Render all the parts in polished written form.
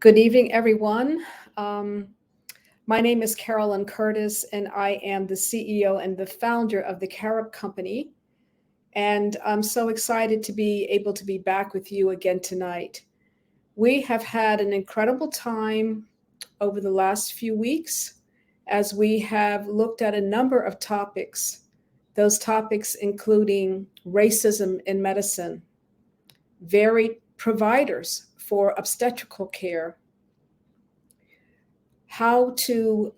Good evening, everyone. Um, my name is Carolyn Curtis, and I am the CEO and the founder of the CARAB Company. And I'm so excited to be able to be back with you again tonight. We have had an incredible time over the last few weeks as we have looked at a number of topics, those topics including racism in medicine, varied providers for obstetrical care, how to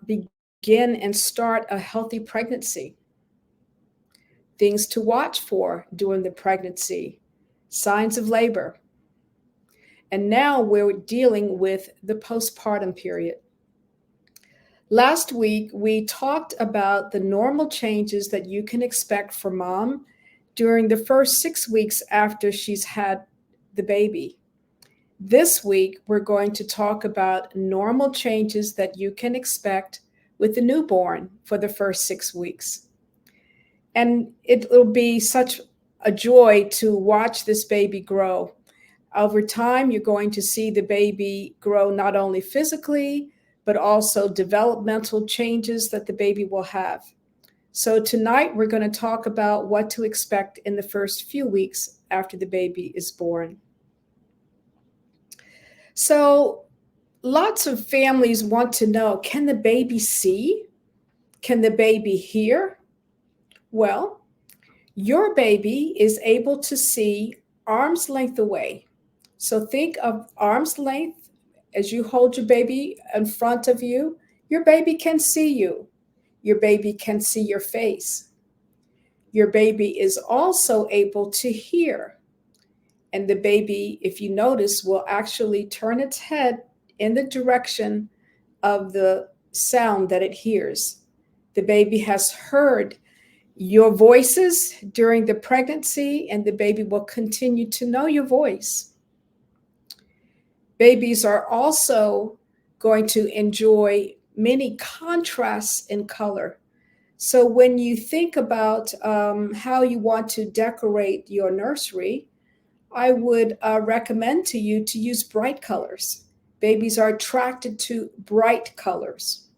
begin and start a healthy pregnancy, things to watch for during the pregnancy, signs of labor. And now we're dealing with the postpartum period. Last week, we talked about the normal changes that you can expect for mom during the first 6 weeks after she's had the baby. This week, we're going to talk about normal changes that you can expect with the newborn for the first 6 weeks. And it will be such a joy to watch this baby grow. Over time, you're going to see the baby grow not only physically, but also developmental changes that the baby will have. So tonight, we're going to talk about what to expect in the first few weeks after the baby is born. So lots of families want to know, can the baby see? Can the baby hear? Well, your baby is able to see arm's length away. So think of arm's length as you hold your baby in front of you. Your baby can see you. Your baby can see your face. Your baby is also able to hear. And the baby, if you notice, will actually turn its head in the direction of the sound that it hears. The baby has heard your voices during the pregnancy, and the baby will continue to know your voice. Babies are also going to enjoy many contrasts in color. So when you think about how you want to decorate your nursery, I would recommend to you to use bright colors. Babies are attracted to bright colors.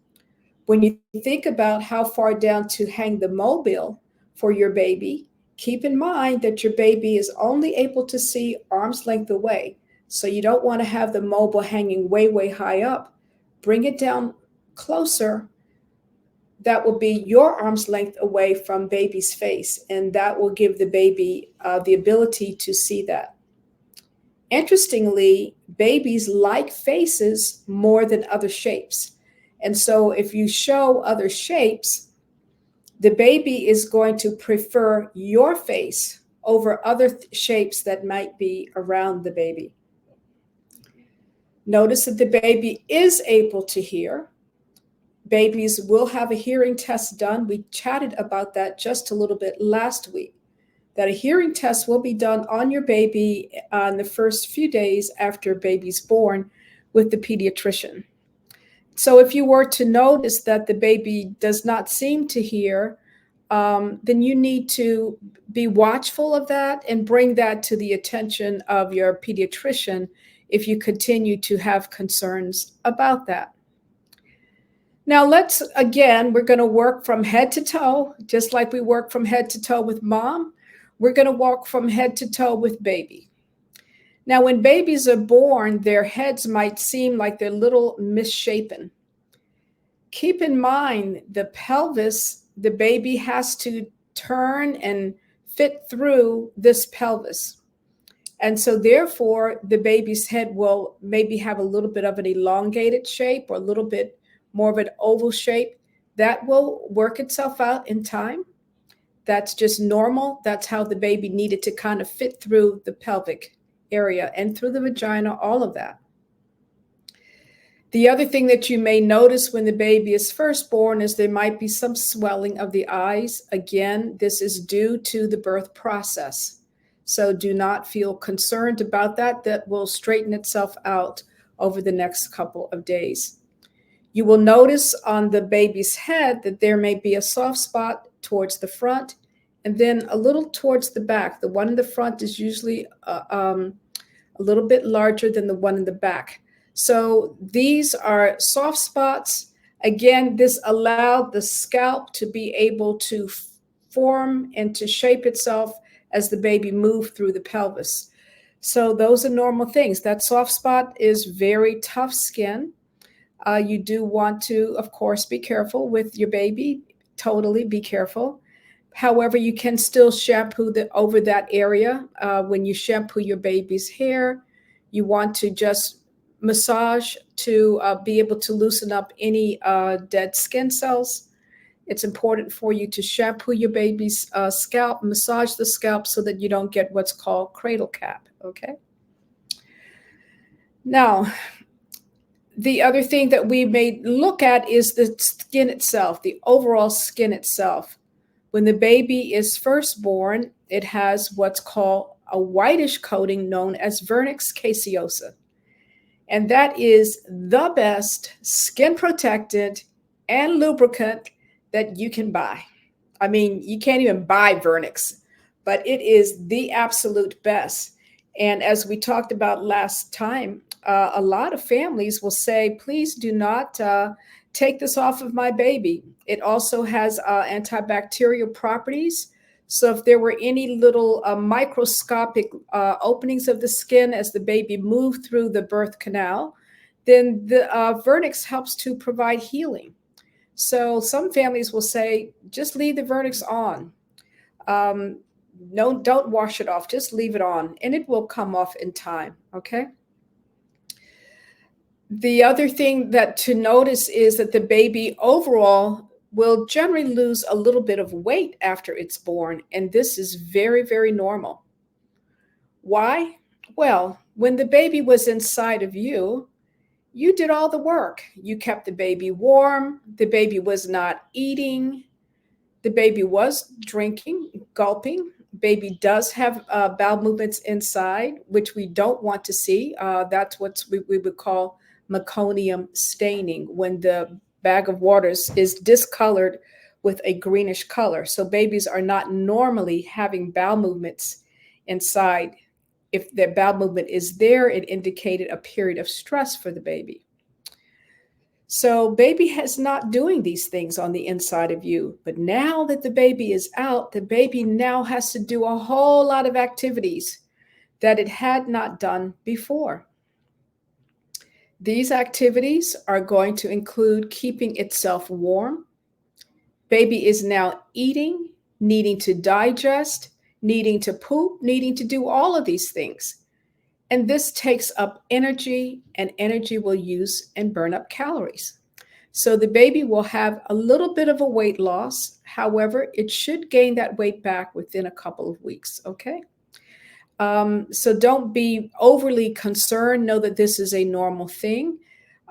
When you think about how far down to hang the mobile for your baby, keep in mind that your baby is only able to see arm's length away. So you don't want to have the mobile hanging way, way high up. Bring it down closer. That will be your arm's length away from baby's face, and that will give the baby the ability to see that. Interestingly, babies like faces more than other shapes. And so if you show other shapes, the baby is going to prefer your face over other shapes that might be around the baby. Notice that the baby is able to hear. Babies will have a hearing test done. We chatted about that just a little bit last week, that a hearing test will be done on your baby on the first few days after baby's born with the pediatrician. So if you were to notice that the baby does not seem to hear, then you need to be watchful of that and bring that to the attention of your pediatrician if you continue to have concerns about that. Now we're going to work from head to toe, just like we work from head to toe with mom. We're going to walk from head to toe with baby. Now, when babies are born, their heads might seem like they're a little misshapen. Keep in mind the pelvis, the baby has to turn and fit through this pelvis. And so therefore, the baby's head will maybe have a little bit of an elongated shape or a little bit more of an oval shape. That will work itself out in time. That's just normal. That's how the baby needed to kind of fit through the pelvic area and through the vagina, all of that. The other thing that you may notice when the baby is first born is there might be some swelling of the eyes. Again, this is due to the birth process. So do not feel concerned about that. That will straighten itself out over the next couple of days. You will notice on the baby's head that there may be a soft spot towards the front and then a little towards the back. The one in the front is usually a little bit larger than the one in the back. So these are soft spots. Again, this allowed the scalp to be able to form and to shape itself as the baby moved through the pelvis. So those are normal things. That soft spot is very tough skin. You do want to, of course, be careful with your baby. Totally be careful. However, you can still shampoo over that area. When you shampoo your baby's hair, you want to just massage to be able to loosen up any dead skin cells. It's important for you to shampoo your baby's scalp, massage the scalp so that you don't get what's called cradle cap, okay? Now, the other thing that we may look at is the skin itself, the overall skin itself. When the baby is first born, it has what's called a whitish coating known as vernix caseosa. And that is the best skin protectant and lubricant that you can buy. I mean, you can't even buy vernix, but it is the absolute best. And as we talked about last time, a lot of families will say, please do not take this off of my baby. It also has antibacterial properties. So if there were any little microscopic openings of the skin as the baby moved through the birth canal, then the vernix helps to provide healing. So some families will say, just leave the vernix on. No, don't wash it off. Just leave it on, and it will come off in time, okay? The other thing that to notice is that the baby overall will generally lose a little bit of weight after it's born, and this is very, very normal. Why? Well, when the baby was inside of you, you did all the work. You kept the baby warm. The baby was not eating. The baby was drinking, gulping. Baby does have bowel movements inside, which we don't want to see. That's what we would call meconium staining, when the bag of waters is discolored with a greenish color. So babies are not normally having bowel movements inside. If their bowel movement is there, it indicated a period of stress for the baby. So baby is not doing these things on the inside of you. But now that the baby is out, the baby now has to do a whole lot of activities that it had not done before. These activities are going to include keeping itself warm. Baby is now eating, needing to digest, needing to poop, needing to do all of these things. And this takes up energy, and energy will use and burn up calories. So the baby will have a little bit of a weight loss. However, it should gain that weight back within a couple of weeks, okay? So don't be overly concerned. Know that this is a normal thing.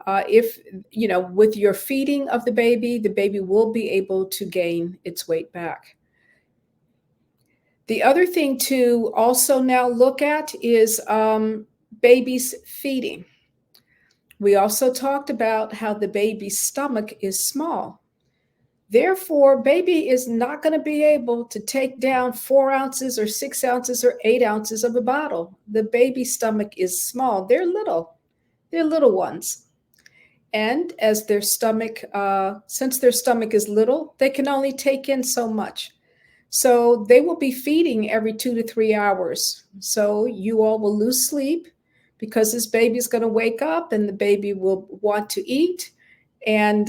If, you know, with your feeding of the baby will be able to gain its weight back. The other thing to also now look at is baby's feeding. We also talked about how the baby's stomach is small. Therefore, baby is not going to be able to take down 4 ounces or 6 ounces or 8 ounces of a bottle. The baby's stomach is small. They're little ones. And as their stomach, since their stomach is little, they can only take in so much. So they will be feeding every 2 to 3 hours. So you all will lose sleep because this baby is going to wake up and the baby will want to eat. And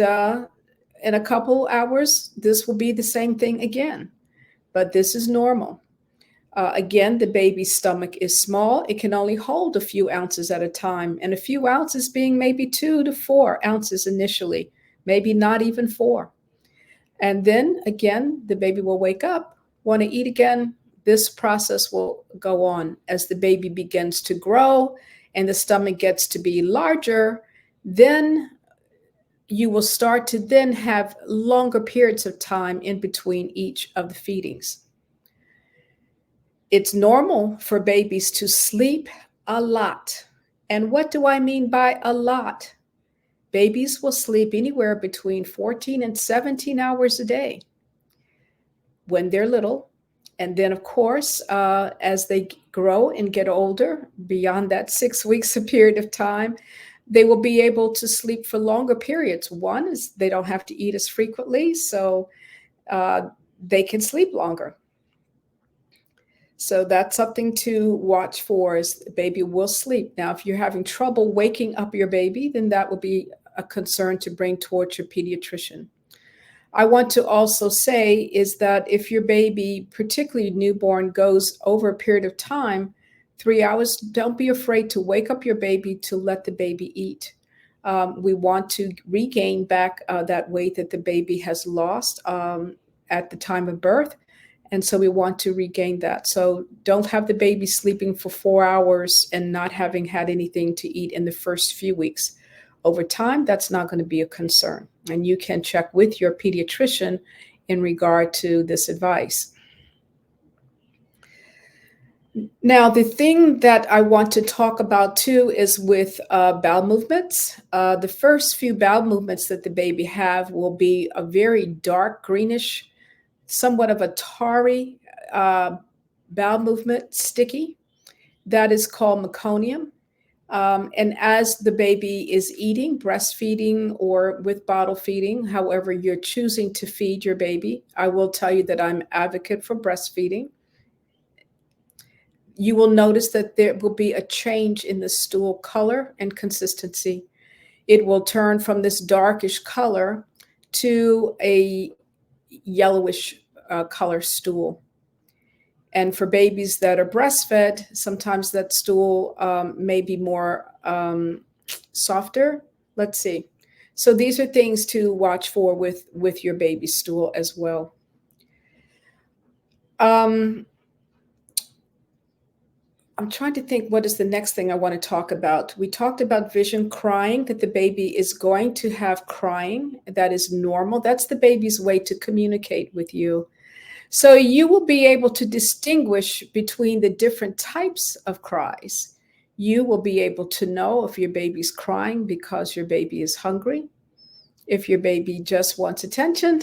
in a couple hours, this will be the same thing again. But this is normal. Again, the baby's stomach is small. It can only hold a few ounces at a time, and a few ounces being maybe 2 to 4 ounces initially, maybe not even 4. And then again, the baby will wake up, want to eat again. This process will go on as the baby begins to grow and the stomach gets to be larger. Then you will start to then have longer periods of time in between each of the feedings. It's normal for babies to sleep a lot. And what do I mean by a lot? Babies will sleep anywhere between 14 and 17 hours a day when they're little. And then, of course, as they grow and get older, beyond that 6 weeks a period of time, They will be able to sleep for longer periods. One is they don't have to eat as frequently, so they can sleep longer. So that's something to watch for, is the baby will sleep. Now, if you're having trouble waking up your baby, then that will be a concern to bring towards your pediatrician. I want to also say is that if your baby, particularly newborn, goes over a period of time, 3 hours, don't be afraid to wake up your baby to let the baby eat. We want to regain back that weight that the baby has lost at the time of birth. And so we want to regain that. So don't have the baby sleeping for 4 hours and not having had anything to eat in the first few weeks. Over time, that's not going to be a concern. And you can check with your pediatrician in regard to this advice. Now, the thing that I want to talk about too is with bowel movements. The first few bowel movements that the baby have will be a very dark greenish, somewhat of a tarry bowel movement, sticky. That is called meconium. And as the baby is eating, breastfeeding, or with bottle feeding, however you're choosing to feed your baby, I will tell you that I'm an advocate for breastfeeding. You will notice that there will be a change in the stool color and consistency. It will turn from this darkish color to a yellowish color stool. And for babies that are breastfed, sometimes that stool may be more softer. Let's see. So these are things to watch for with your baby's stool as well. I'm trying to think what is the next thing I want to talk about. We talked about vision crying, that the baby is going to have crying. That is normal. That's the baby's way to communicate with you. So you will be able to distinguish between the different types of cries. You will be able to know if your baby's crying because your baby is hungry, if your baby just wants attention,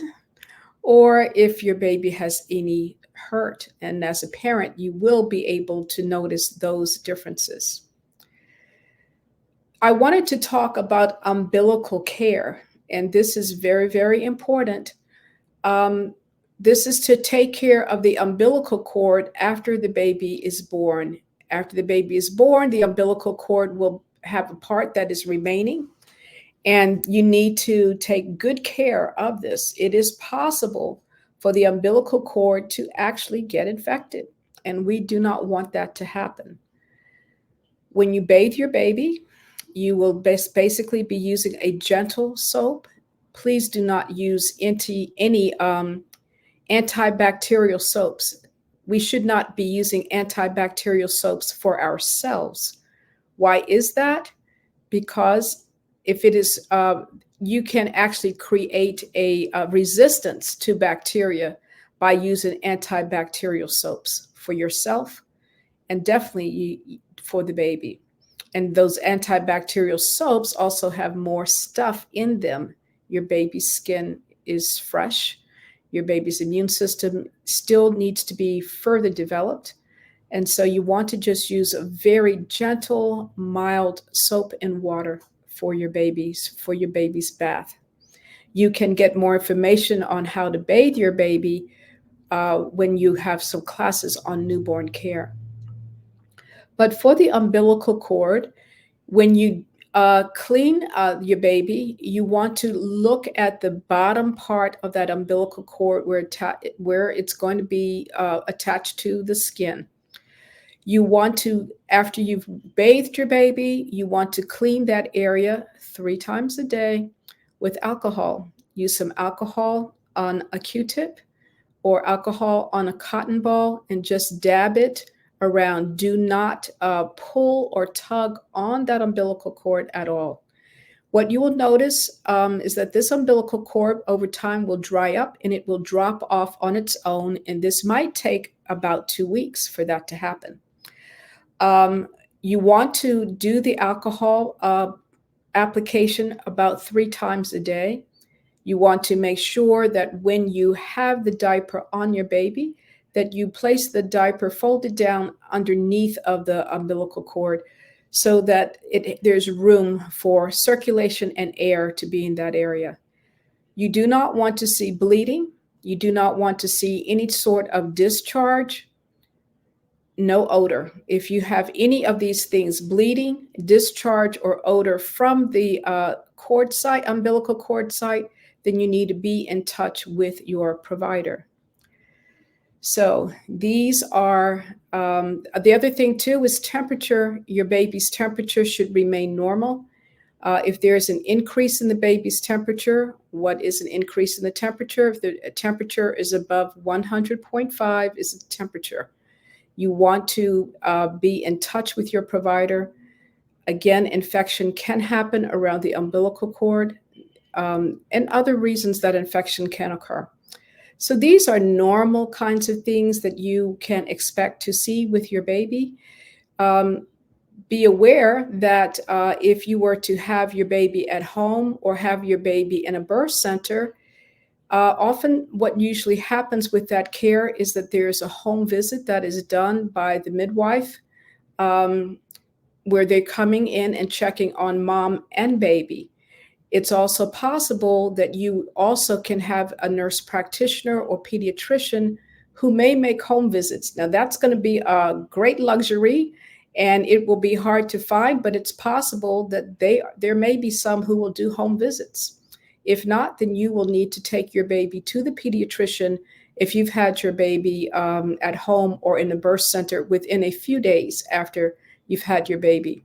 or if your baby has any hurt. And as a parent, you will be able to notice those differences. I wanted to talk about umbilical care, and this is very, very important. This is to take care of the umbilical cord after the baby is born. After the baby is born, the umbilical cord will have a part that is remaining, and you need to take good care of this. It is possible for the umbilical cord to actually get infected, and we do not want that to happen. When you bathe your baby, you will basically be using a gentle soap. Please do not use any antibacterial soaps. We should not be using antibacterial soaps for ourselves. Why is that? Because if it is, you can actually create a resistance to bacteria by using antibacterial soaps for yourself and definitely for the baby. And those antibacterial soaps also have more stuff in them. Your baby's skin is fresh. Your baby's immune system still needs to be further developed. And so you want to just use a very gentle, mild soap and water for your baby's bath. You can get more information on how to bathe your baby when you have some classes on newborn care. But for the umbilical cord, when you clean your baby, you want to look at the bottom part of that umbilical cord where it's going to be attached to the skin. You want to, after you've bathed your baby, you want to clean that area 3 times a day with alcohol. Use some alcohol on a Q-tip or alcohol on a cotton ball and just dab it around. Do not pull or tug on that umbilical cord at all. What you will notice is that this umbilical cord over time will dry up and it will drop off on its own. And this might take about 2 weeks for that to happen. You want to do the alcohol application about 3 times a day. You want to make sure that when you have the diaper on your baby, that you place the diaper folded down underneath of the umbilical cord so that there's room for circulation and air to be in that area. You do not want to see bleeding. You do not want to see any sort of discharge. No odor. If you have any of these things, bleeding, discharge, or odor from the cord site, umbilical cord site, then you need to be in touch with your provider. So these are, the other thing too is temperature. Your baby's temperature should remain normal. If there's an increase in the baby's temperature, what is an increase in the temperature? If the temperature is above 100.5 is the temperature. You want to be in touch with your provider. Again, infection can happen around the umbilical cord and other reasons that infection can occur. So these are normal kinds of things that you can expect to see with your baby. Be aware that if you were to have your baby at home or have your baby in a birth center, often what usually happens with that care is that there's a home visit that is done by the midwife, where they're coming in and checking on mom and baby. It's also possible that you also can have a nurse practitioner or pediatrician who may make home visits. Now, that's going to be a great luxury, and it will be hard to find, but it's possible that there may be some who will do home visits. If not, then you will need to take your baby to the pediatrician if you've had your baby at home or in a birth center within a few days after you've had your baby.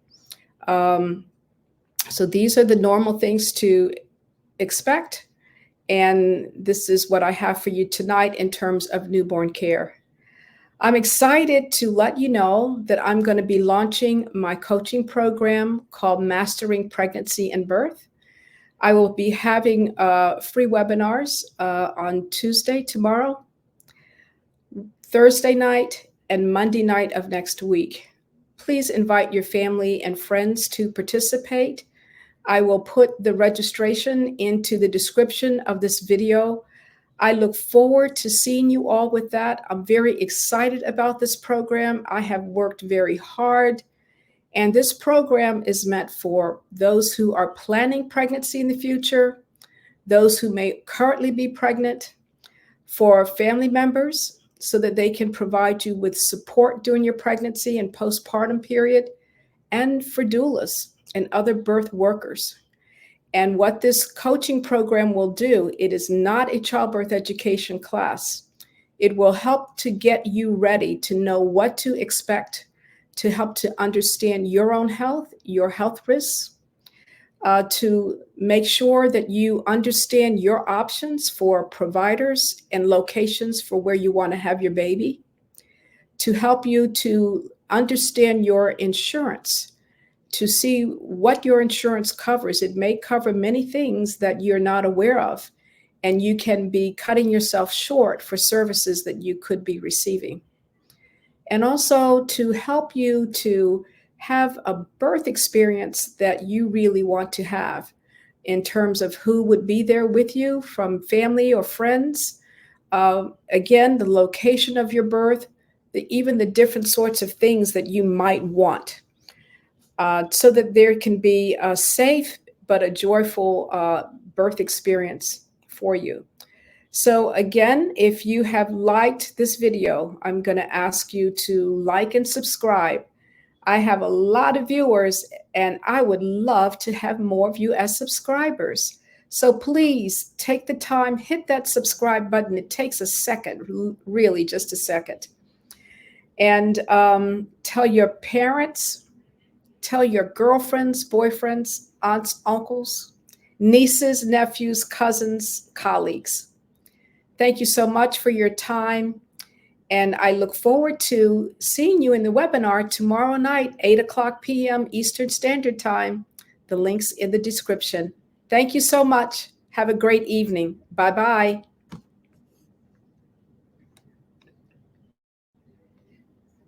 So these are the normal things to expect. And this is what I have for you tonight in terms of newborn care. I'm excited to let you know that I'm going to be launching my coaching program called Mastering Pregnancy and Birth. I will be having free webinars on Tuesday, tomorrow, Thursday night, and Monday night of next week. Please invite your family and friends to participate. I will put the registration into the description of this video. I look forward to seeing you all with that. I'm very excited about this program. I have worked very hard, and this program is meant for those who are planning pregnancy in the future, those who may currently be pregnant, for family members so that they can provide you with support during your pregnancy and postpartum period, and for doulas and other birth workers. And what this coaching program will do, it is not a childbirth education class. It will help to get you ready to know what to expect, to help to understand your own health, your health risks, to make sure that you understand your options for providers and locations for where you want to have your baby, to help you to understand your insurance, to see what your insurance covers. It may cover many things that you're not aware of, and you can be cutting yourself short for services that you could be receiving. And also to help you to have a birth experience that you really want to have in terms of who would be there with you from family or friends. Again, the location of your birth, even the different sorts of things that you might want. So that there can be a safe but a joyful birth experience for you. So again, if you have liked this video, I'm going to ask you to like and subscribe. I have a lot of viewers, and I would love to have more of you as subscribers. So please take the time, hit that subscribe button. It takes a second, really just a second. And tell your parents, tell your girlfriends, boyfriends, aunts, uncles, nieces, nephews, cousins, colleagues. Thank you so much for your time. And I look forward to seeing you in the webinar tomorrow night, 8:00 p.m. Eastern Standard Time. The link's in the description. Thank you so much. Have a great evening. Bye-bye.